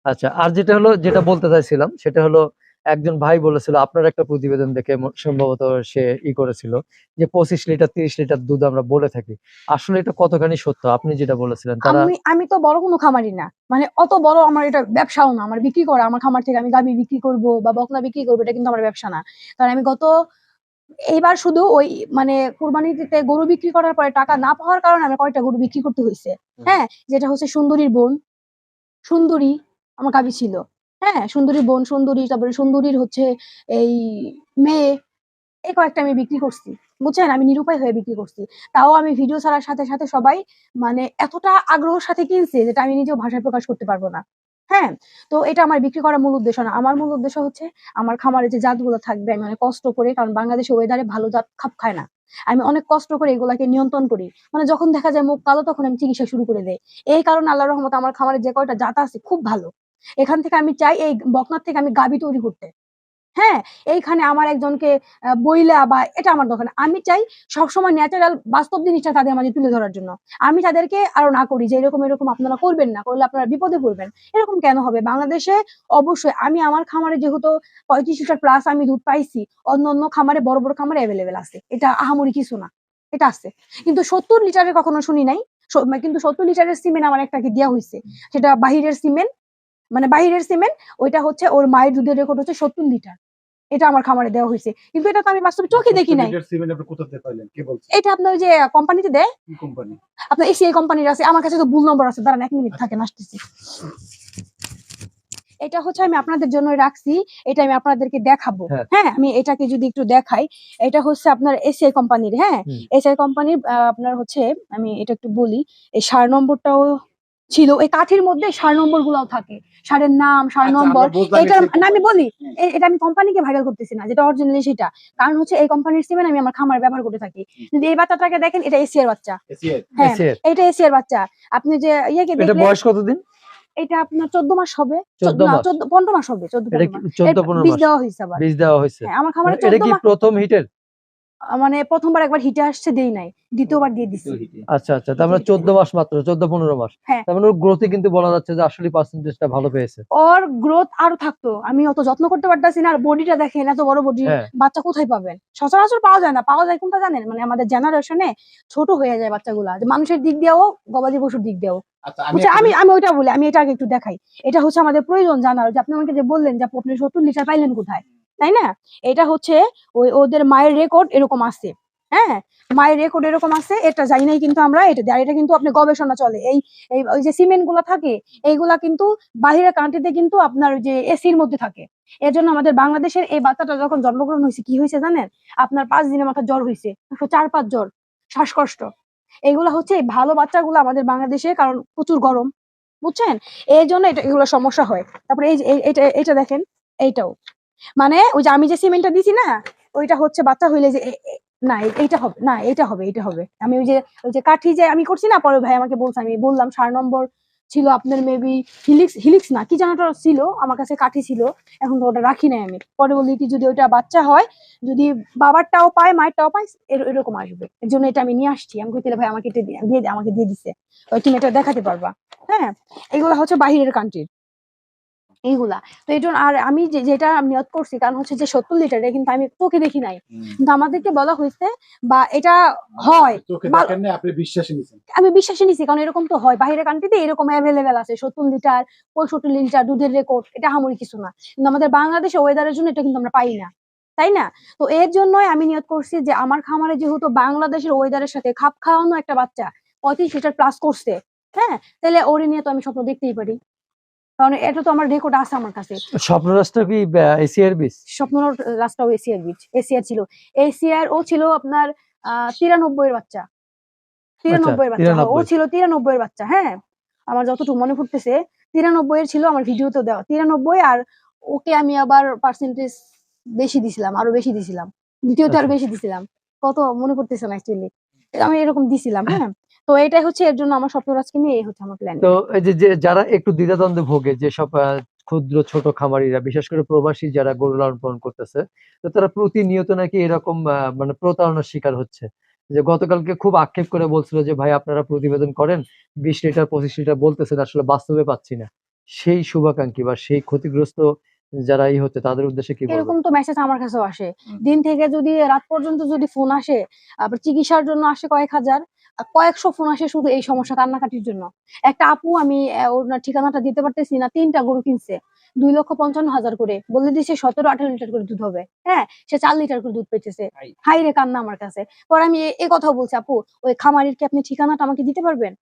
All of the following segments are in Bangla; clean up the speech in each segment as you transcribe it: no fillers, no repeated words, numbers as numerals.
আচ্ছা, আর যেটা হলো, যেটা বলতে চাইছিলাম সেটা হলো, একজন ভাই বলেছিল আপনার একটা প্রতিবেদন দেখে সম্ভবত সে করেছিল যে 25 লিটার 30 লিটার দুধ আমরা বলে থাকি, আসলে এটা কতখানি সত্য? আপনি যেটা বলেছিলেন তারা। আমি তো বড় কোনো খামারি না, মানে অত বড় আমার এটা ব্যবসাও না আমার বিক্রি করা। আমার খামার থেকে আমি গাভী বিক্রি করব বা বকনা বিক্রি করবো, এটা কিন্তু আমার ব্যবসা না। কারণ আমি এইবার শুধু ওই মানে কুরবানিতে গরু বিক্রি করার পরে টাকা না পাওয়ার কারণে আমার কয়টা গরু বিক্রি করতে হয়েছে। হ্যাঁ, যেটা হচ্ছে সুন্দরীর বোন, সুন্দরী আমার গাভী ছিল। হ্যাঁ, সুন্দরীর বোন সুন্দরী, তারপরে সুন্দরীর হচ্ছে এই মেয়ে, এই কয়েকটা আমি বিক্রি করছি। বুঝছেন, আমি নিরুপায় হয়ে বিক্রি করছি। তাও আমি ভিডিও ছাড়ার সাথে সাথে সবাই মানে এতটা আগ্রহের সাথে কিনছে যেটা আমি নিজেও ভাষায় প্রকাশ করতে পারবো না। হ্যাঁ, তো এটা আমার বিক্রি করার মূল উদ্দেশ্য না। আমার মূল উদ্দেশ্য হচ্ছে আমার খামারে যে জাতগুলো থাকবে আমি অনেক কষ্ট করে, কারণ বাংলাদেশে ওয়েদারে ভালো জাত খাপ খায় না, আমি অনেক কষ্ট করে এগুলাকে নিয়ন্ত্রণ করি। মানে যখন দেখা যায় মুখ কালো তখন আমি চিকিৎসা শুরু করে দেই। এই কারণে আল্লাহর রহমতে আমার খামারে যে কয়টা জাত আছে খুব ভালো। এখান থেকে আমি চাই এই বকনার থেকে আমি গাভী তৈরি করতে। হ্যাঁ, এইখানে আমার একজনকে বইলা বা এটা আমার দরকার না। আমি চাই সবসময় ন্যাচারাল বাস্তব জিনিসটা তাদের মাঝে তুলে ধরার জন্য। আমি তাদেরকে আরো না করি যে এরকম এরকম আপনারা করবেন না, করলে আপনারা বিপদে পড়বেন। এরকম কেন হবে? বাংলাদেশে অবশ্যই আমি আমার খামারে যেহেতু 35 লিটার প্লাস আমি দুধ পাইছি, অন্য অন্য খামারে বড় বড় খামারে অ্যাভেলেবেল আছে, এটা আহামরি কিছু না, এটা আছে। কিন্তু 70 লিটারের কখনো শুনি নাই। কিন্তু 70 লিটারের সিমেন্ট আমার একটাকে দেওয়া হয়েছে, সেটা বাহিরের সিমেন্ট, মানে বাহিরের সিমেন্ট। ওইটা হচ্ছে ওর মায়ের দুধের রেকর্ড হচ্ছে 70 লিটার, এটা আমার খামারে দেওয়া হয়েছে, কিন্তু এটা তো আমি বাস্তবে চোখে দেখি নাই। এটা আপনার ওই যে কোম্পানিতে দেয়, আপনার এসিআই কোম্পানির আছে। আমার কাছে তো ভুল নম্বর আছে, দাঁড়ান 1 মিনিট থাকেন, আসতেছি। এটা হচ্ছে আমি আপনাদের জন্য রাখছি, এটা আমি আপনাদেরকে দেখাবো। হ্যাঁ। হ্যাঁ, আমি এটাকে যদি একটু দেখাই, এটা হচ্ছে আপনার এসিআই কোম্পানির। হ্যাঁ, এসিআই কোম্পানির আপনার হচ্ছে, আমি এটা একটু বলি, এই সার নম্বরটাও ছিল এই কাঠির মধ্যে, সার নম্বর গুলাও থাকে, সারের নাম, সার নম্বর। এটা না আমি বলি, এটা আমি কোম্পানিকে ভাইরাল করতেছি না, যেটা অরিজিনালি সেটা। কারণ হচ্ছে এই কোম্পানির সিমেন্ট আমি আমার খামারে ব্যবহার করে থাকি। যদি এই বাচ্চাটাকে দেখেন, এটা এসিআর বাচ্চা। হ্যাঁ, এটা এসিআর বাচ্চা। আপনি যে ইয়েকে এটা দেখলেন, বয়স কতদিন? এটা আপনার 14 মাস হবে, 14 না মাস 15 মাস হবে, 14-15 মাস। 14-15 বীজ মাস দেওয়া হয়েছে আবার। বীজ দেওয়া হয়েছে। হ্যাঁ, আমার খামারে এটা 14 কি মাস। প্রথম হিটের? মানে প্রথমবার একবার হিটে আসছে, দেই নাই, দ্বিতীয়বার দিয়ে দিছি। আচ্ছা আচ্ছা, তার মানে 14 মাস, মাত্র 14-15 মাস। হ্যাঁ, তার মানে ওর গ্রোথে কিন্তু বলা যাচ্ছে যে আসলে পার্সেন্টেজটা ভালো পেয়েছে। ওর গ্রোথ আরো থাকতো, আমি অত যত্ন করতে পারতাছি না। আর বডিটা দেখেন, এত বড় বডি, হ্যাঁ। বাচ্চা কোথায় পাবেন? সচরাচর পাওয়া যায় না। পাওয়া যায় কোনটা জানেন? মানে আমাদের জেনারেশনে ছোট হয়ে যায় বাচ্চাগুলা, যে মানুষের দিক দিয়েও গবাদি পশুর দিক দিয়েও। বুঝছে, আমি আমি ওইটা বলি, আমি এটা আগে একটু দেখাই। এটা হচ্ছে আমাদের প্রয়োজন জানার, যে আপনি আমাকে যে বললেন যে আপনি 70 লিটার পাইলেন কোথায়, তাই না? এটা হচ্ছে ওদের মায়ের রেকর্ড এরকম আছে। হ্যাঁ, মায়ের রেকর্ড এরকম আছে, এটা জানি নাই কিন্তু আমরা এটা, আর এটা কিন্তু আপনি গবেষণা চলে। এই ওই যে সিমেন্ট গুলা থাকে, এইগুলা কিন্তু বাহিরের কান্ট্রিতে কিন্তু আপনার ওই যে এসির মধ্যে থাকে। এর জন্য আমাদের বাংলাদেশের এই বাচ্চাটা যখন জন্মগ্রহণ হয়েছে, কি হয়েছে জানেন? আপনার 5 দিনের মাথায় জ্বর হয়েছে, 4-5 জ্বর, শ্বাসকষ্ট। এইগুলা হচ্ছে এই ভালো বাচ্চাগুলো আমাদের বাংলাদেশে, কারণ প্রচুর গরম, বুঝছেন? এই জন্য এগুলো সমস্যা হয়। তারপরে এই যে এটা এটা দেখেন, এইটাও মানে ওই যে আমি যে সিমেন্টটা দিছি না, ওইটা হচ্ছে বাচ্চা হইলে যে না এইটা হবে না, এটা হবে, এটা হবে। আমি ওই যে কাঠি যে আমি করছি না, পরে ভাই আমাকে বলছে, আমি বললাম 4 নম্বর ছিল আপনার, মেবি হিলিক্স, হিলিক্স না কি জানাটা ছিল, আমার কাছে কাঠি ছিল, এখন তো ওটা রাখি নাই আমি। পরে বলি কি, যদি ওইটা বাচ্চা হয়, যদি বাবারটাও পায় মায়েরটাও পায়, এরকম আসবে। এর জন্য এটা আমি নিয়ে আসছি। আমি কইতে ভাই আমাকে এটা দিয়ে আমাকে দিয়ে দিছে, তুমি এটা দেখাতে পারবা। হ্যাঁ, এগুলা হচ্ছে বাহিরের কান্ট্রির এইগুলা। তো এই জন্য আর আমি যেটা নিয়ত করছি, কারণ হচ্ছে যে 70 লিটার কিন্তু আমি চোখে দেখি নাই, কিন্তু আমাদেরকে বলা হয়েছে বা এটা হয়, আমি বিশ্বাসে নিছি, কারণ এরকম তো হয় বাইরের কান্ট্রিতে, এরকম অ্যাভেলেবেল আছে 70 লিটার 65 লিটার দুধের রেকর্ড, এটা হামুরি কিছু না। কিন্তু আমাদের বাংলাদেশে ওয়েদারের জন্য এটা কিন্তু আমরা পাই না, তাই না? তো এর জন্যই আমি নিয়ত করছি যে আমার খামারে যেহেতু বাংলাদেশের ওয়েদারের সাথে খাপ খাওয়ানো একটা বাচ্চা 35 লিটার প্লাস করছে, হ্যাঁ, তাহলে ওরে নিয়ে তো আমি স্বপ্ন দেখতেই পারি, কারণ এটা তো আমার রেকর্ড আছে আমার কাছে। স্বপ্নরাজটা কি এশিয়ার বীজ? স্বপ্নর লাস্টটাও এশিয়ার বীজ, এশিয়ার ছিল। এশিয়ার ও ছিল আপনার 93 এর বাচ্চা, 93 এর বাচ্চা, ও ছিল 93 এর বাচ্চা। হ্যাঁ, আমার যতটুকু মনে পড়তেছে 93 এর ছিল, আমার ভিডিওতে দেওয়া 93। আর ওকে আমি আবার পার্সেন্টেজ বেশি দিছিলাম, আরো বেশি দিছিলাম, দ্বিতীয়তে আরো বেশি দিছিলাম, কত মনে পড়তেছে না অ্যাকচুয়ালি, আমি এরকম দিছিলাম। হ্যাঁ, তো এটাই হচ্ছে এর জন্য আমার স্বপ্নরাজকে নিয়ে এই হচ্ছে আমার প্ল্যান। তো এই যে যারা একটু দ্বিধাদ্বন্দ্বে ভোগে, যেসব ক্ষুদ্র ছোট খামারিরা, বিশেষ করে প্রবাসী যারা গরু লালন পালন করতেছে, তো তারা প্রতিনিয়ত নাকি এরকম মানে প্রতারণার শিকার হচ্ছে। যে গতকালকে খুব আক্ষেপ করে বলছিল যে ভাই আপনারা প্রতিবেদন করেন 20 লিটার 25 লিটার বলতেছেন, আসলে বাস্তবে পাচ্ছি না। সেই শুভাকাঙ্ক্ষী বা সেই ক্ষতিগ্রস্ত যারা হচ্ছে তাদের উদ্দেশ্যে কি বলবেন? এরকম তো মেসেজ আমার কাছেও আসে, দিন থেকে যদি রাত পর্যন্ত যদি ফোন আসে, আবার চিকিৎসার জন্য আসে কয়েক হাজার, কয়েকশো ফোন আসে শুধু এই সমস্যা কান্নাকাটির জন্য। একটা আপু, আমি ওনার ঠিকানাটা দিতে পারতেছি না, 3টা গরু কিনছে 2,55,000 করে, বলে দিছে 17-18 লিটার করে দুধ হবে। হ্যাঁ, সে 4 লিটার করে দুধ পেতেছে। হাই রে কান্না আমার কাছে। পরে আমি এই কথাও বলছি, আপু ওই খামারির কি আপনি ঠিকানাটা আমাকে দিতে পারবেন?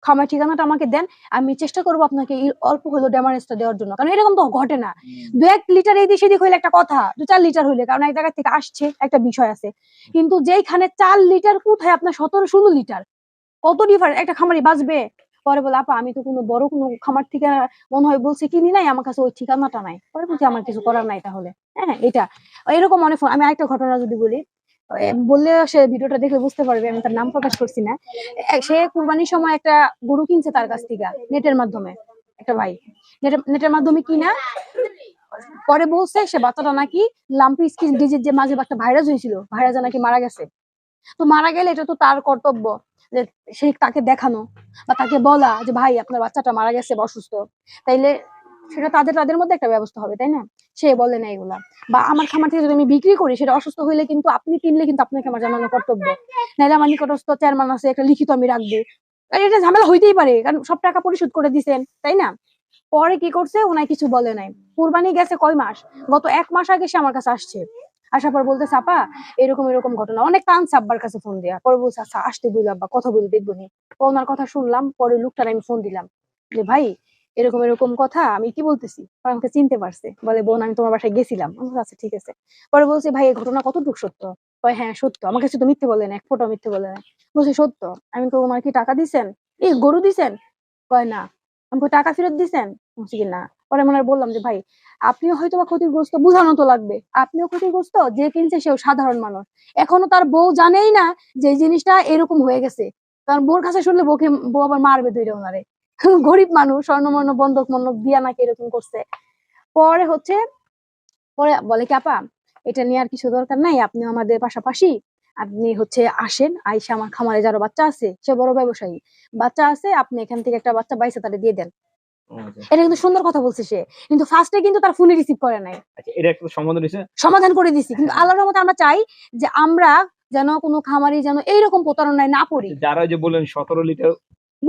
খামার ঠিকানাটা আমাকে দেন, আমি চেষ্টা করবো আপনাকে অল্প হলেও ড্যামারেজটা দেওয়ার জন্য, কারণ এরকম তো ঘটে না। 2-1 লিটার এই দিক সেদিক হইলে একটা কথা, 2-4 লিটার হইলে, কারণ এক জায়গা থেকে আসছে একটা বিষয় আছে, কিন্তু যেইখানে 4 লিটার কোথায় আপনার 17-16 লিটার, কত ডিফারেন্ট, একটা খামারি বাঁচবে? পরে বলে, আপা আমি তো কোনো বড় কোনো খামার থেকে মনে হয় বলছে কিনি নাই, আমার কাছে ওই ঠিকানাটা নাই। পরে বলছি আমার কিছু করার নাই তাহলে। হ্যাঁ, এটা এরকম অনেক আমি আরেকটা ঘটনা যদি বলি, বললে সে ভিডিওটা দেখে বুঝতে পারবে, আমি তার নাম প্রকাশ করছি না। সে কুরবানির সময় একটা গরু কিনছে তার কাছ থেকে নেটের মাধ্যমে, একটা ভাই নেটের মাধ্যমে কিনা, পরে বলছে সে বাচ্চাটা নাকি লাম্পি স্কিন ডিজিজ, যে মাঝে একটা ভাইরাস হয়েছিল, ভাইরাসে নাকি মারা গেছে। তো মারা গেলে এটা তো তার কর্তব্য যে সে তাকে দেখানো বা তাকে বলা যে ভাই আপনার বাচ্চাটা মারা গেছে বা অসুস্থ, তাইলে সেটা তাদের মধ্যে একটা ব্যবস্থা হবে, তাই না? সে বলে না এগুলা। বা আমার খামার থেকে যদি আমি বিক্রি করি, সেটা অসুস্থ হইলে কিন্তু আপনি কিনলে কিন্তু আপনাকে আমার জানানো কর্তব্য, নাহলে আমার নিকটস্থ চেয়ারম্যান আছে, একটা লিখিত আমি রাখবো। আর এটা ঝামেলা হইতেই পারে, কারণ সব টাকা পরিশোধ করে দিছেন, তাই না? পরে কি করছে, ওনায় কিছু বলে নাই। কুরবানি গেছে কয় মাস, গত 1 মাস আগে সে আমার কাছে আসছে, আসার পর বলতে, আপা এরকম এরকম ঘটনা, অনেক কাঁদছে আব্বার কাছে ফোন দিয়া। পরে বলছে আচ্ছা আসতে বলি আব্বা, কথা বলে দেখবো নি। ওনার কথা শুনলাম, পরে লোকটার আমি ফোন দিলাম যে ভাই এরকম এরকম কথা, আমি কি বলতেছি। পরে আমাকে চিনতে পারছে, বলে বোন আমি তোমার বাসায় গেছিলাম। আমি বলছি, আচ্ছা ঠিক আছে। পরে বলছে ভাই এই ঘটনা কতটুকু সত্য? কয় হ্যাঁ সত্য, আমার কাছে তো মিথ্যে বলে না, এক ফোঁটা মিথ্যে বলে না। বলছে সত্য? আমি তো ওনার কি টাকা দিছেন, এই গরু দিছেন? কয় না। আমি কই টাকা ফেরত দিছেন? বলছি কি না। পরে মনে হয় বললাম যে ভাই আপনিও হয়তো বা ক্ষতিগ্রস্ত, বুঝানো তো লাগবে, আপনিও ক্ষতিগ্রস্ত, যে কিনছে সেও সাধারণ মানুষ, এখনো তার বউ জানেই না যে এই জিনিসটা এরকম হয়ে গেছে। কারণ বউর কাছে শুনলে বউ আবার মারবে দুইটা ওনারে। গরিব মানুষ, স্বর্ণমর্ণ বন্ধক মন্ধক দিয়া নাকি এরকম করছে। পরে হচ্ছে, পরে বলে কি আপা এটা নিয়ে আর কিছু দরকার নাই, আপনি আমাদের পাশাপাশি আপনি হচ্ছে আসেন, আইসা আমার খামারে যারা বাচ্চা আছে, সে বড় ব্যবসায়ী, বাচ্চা আছে, আপনি এখান থেকে একটা বাচ্চা বাইসা তারে দিয়ে দেন। এটা কিন্তু সুন্দর কথা বলছে সে, কিন্তু ফার্স্টে কিন্তু তার ফোনে রিসিভ করে নাই। আচ্ছা, এটা একটা সমাধান হয়েছে, সমাধান করে দিছি, কিন্তু আল্লাহর রহমতে আমরা চাই যে আমরা যেন কোনো খামারি যেন এইরকম প্রতারণায় না পড়ি। যারা যে বলেন 17 লিটার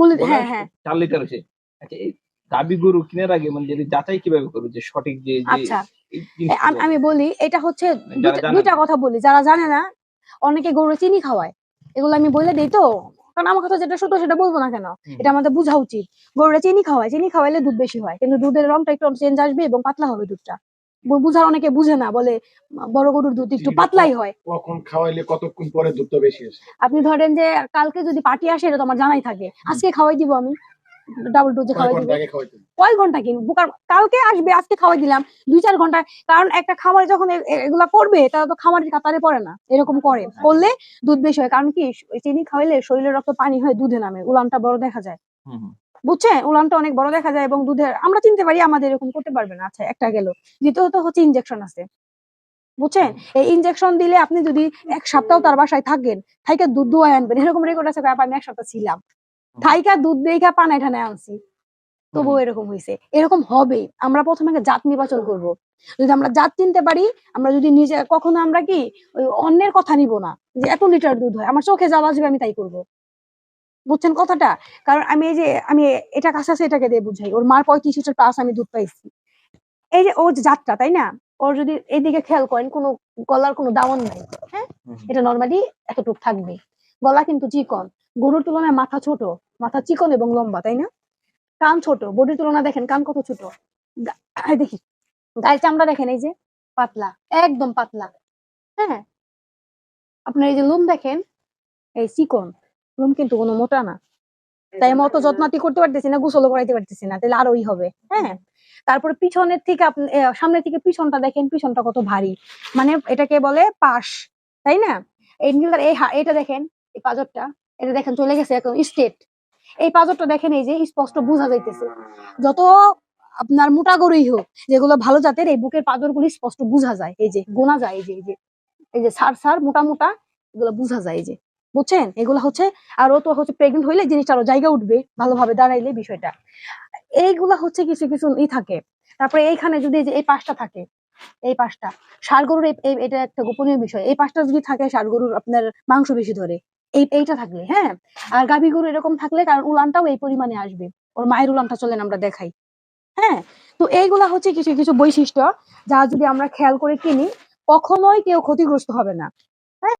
বলে বলেন, হ্যাঁ হ্যাঁ 4 লিটার হয়েছে। আচ্ছা, এই গাবি গরু কেনার আগে মানে যদি যাচাই কিভাবে করবে যে সঠিক যে আচ্ছা এই জিনিসটা আমি বলি, এটা হচ্ছে যারা জানে দুইটা না। কথা বলি, যারা জানে না অনেকে গরু চিনি খাওয়ায়, এগুলো আমি বলে দিই তো, কারণ আমার কথা যেটা সত্য সেটা বলবো না কেন, এটা আমাদের বোঝা উচিত। গরুরা চিনি খাওয়ায়, চিনি খাওয়াইলে দুধ বেশি হয়, কিন্তু দুধের রংটা একটু চেঞ্জ আসবে এবং পাতলা হবে দুধটা। বুঝার অনেকে বুঝে না, বলে বড় গরুর দুধ একটু পাতলাই হয়। কখন খাওয়াইলে কতক্ষণ পরে দুধটা বেশি আসে? আপনি ধরেন যে কালকে যদি পার্টি আসে, এটা তো আমার জানাই থাকে, আজকে খাওয়াই দিব আমি, ডাবল ডোজে কয় খাওয়াই দিব। ঘন্টা আগে খাওয়াইতে? কয় ঘন্টা কি বোকার, কালকে আসবে আজকে খাওয়াই দিলাম 2-4 ঘন্টা। কারণ একটা খামারে যখন এগুলা করবে, তারা তো খামারের কাতারে পড়ে না, এরকম করলে দুধ বেশি হয়। কারণ কি চিনি খাওয়াইলে শরীরের রক্ত পানি হয়ে দুধে নামে, উলানটা বড় দেখা যায়, বুঝছেন? উলানটা অনেক বড় দেখা যায় এবং দুধের আমরা চিনতে পারি, আমাদের এরকম করতে পারবে না। আচ্ছা একটা গেল, দ্বিতীয়ত হচ্ছে ইনজেকশন আছে, বুঝছেন? এই ইনজেকশন দিলে আপনি যদি 1 সপ্তাহ তার বাসায় থাকেন, থাইকা দুধ দোয়ায় আনবেন, এরকম রেকর্ড আছে, আমি 1 সপ্তাহ ছিলাম, থাইকা দুধ দেখা পানায় ঠানায় আনছি, তবুও এরকম হয়েছে। এরকম হবে, আমরা প্রথমে জাত নির্বাচন করব। যদি আমরা জাত চিনতে পারি, আমরা যদি নিজে কখনো আমরা কি ওই অন্যের কথা নিব না, যে এত লিটার দুধ হয়, আমার চোখে যা বাজবে আমি তাই করব, বুঝছেন কথাটা? কারণ আমি এই যে আমি এটা কাছে আছে এটাকে দিয়ে বুঝাই, ওর মার 35 লিটার প্লাস আমি দুধ পাইছি। এই যে ওর যে জাতটা, তাই না? ওর যদি এইদিকে খেয়াল করেন, কোনো গলার কোনো দামন নাই, হ্যাঁ, এটা নর্মালি এতটুক থাকবে, গলা কিন্তু চিকন, গরুর তুলনায় মাথা ছোট, মাথা চিকন এবং লম্বা, তাই না? কান ছোট, বডির তুলনা দেখেন কান কত ছোট। দেখি গায়ের চামড়া দেখেন, এই যে পাতলা, একদম পাতলা, হ্যাঁ। আপনার এই যে লোম দেখেন, এই চিকন লোম, কিন্তু কোনো মোটা না। তাই আমি অত যত্নাতি করতে পারতেছি না, গোসলও করাইতে পারতেছি না, তাহলে আরোই হবে, হ্যাঁ। তারপরে পিছনের থেকে আপনি সামনের থেকে পিছনটা দেখেন, পিছনটা কত ভারী, মানে এটাকে বলে পাশ, তাই না? এই এটা দেখেন, এই পাজরটা, এটা দেখেন চলে গেছে একদম স্ট্রেট। এই পাজরটা দেখেন, এই যে স্পষ্ট বোঝা যাইতেছে, যত আপনার মোটা গরুই হোক, যেগুলো ভালো জাতের, এই বুকের পাজরগুলি স্পষ্ট বোঝা যায়, এই যে গোনা যায়, এই যে এই যে সার মোটা মোটা, এগুলো বোঝা যায়, এই যে, বুঝছেন? এগুলো হচ্ছে, আর ও তো হচ্ছে প্রেগনেন্ট হইলে জিনিসটা আরো জায়গা উঠবে ভালোভাবে দাঁড়াইলে বিষয়টা। এইগুলা হচ্ছে কিছু কিছু থাকে। তারপরে এইখানে যদি এই যে এই পাঁচটা থাকে, এই পাঁচটা ষাঁড় গরুর এটা একটা গোপনীয় বিষয়, এই পাঁচটা যদি থাকে ষাঁড় গরুর আপনার মাংস বেশি ধরে, এইটা থাকলে, হ্যাঁ। আর গাভী গরু এরকম থাকলে, কারণ উলানটাও এই পরিমাণে আসবে, ওর মায়ের উলানটা চলেন আমরা দেখাই, হ্যাঁ। তো এইগুলা হচ্ছে কিছু কিছু বৈশিষ্ট্য যা যদি আমরা খেয়াল করে কিনি, কখনোই কেউ ক্ষতিগ্রস্ত হবে না।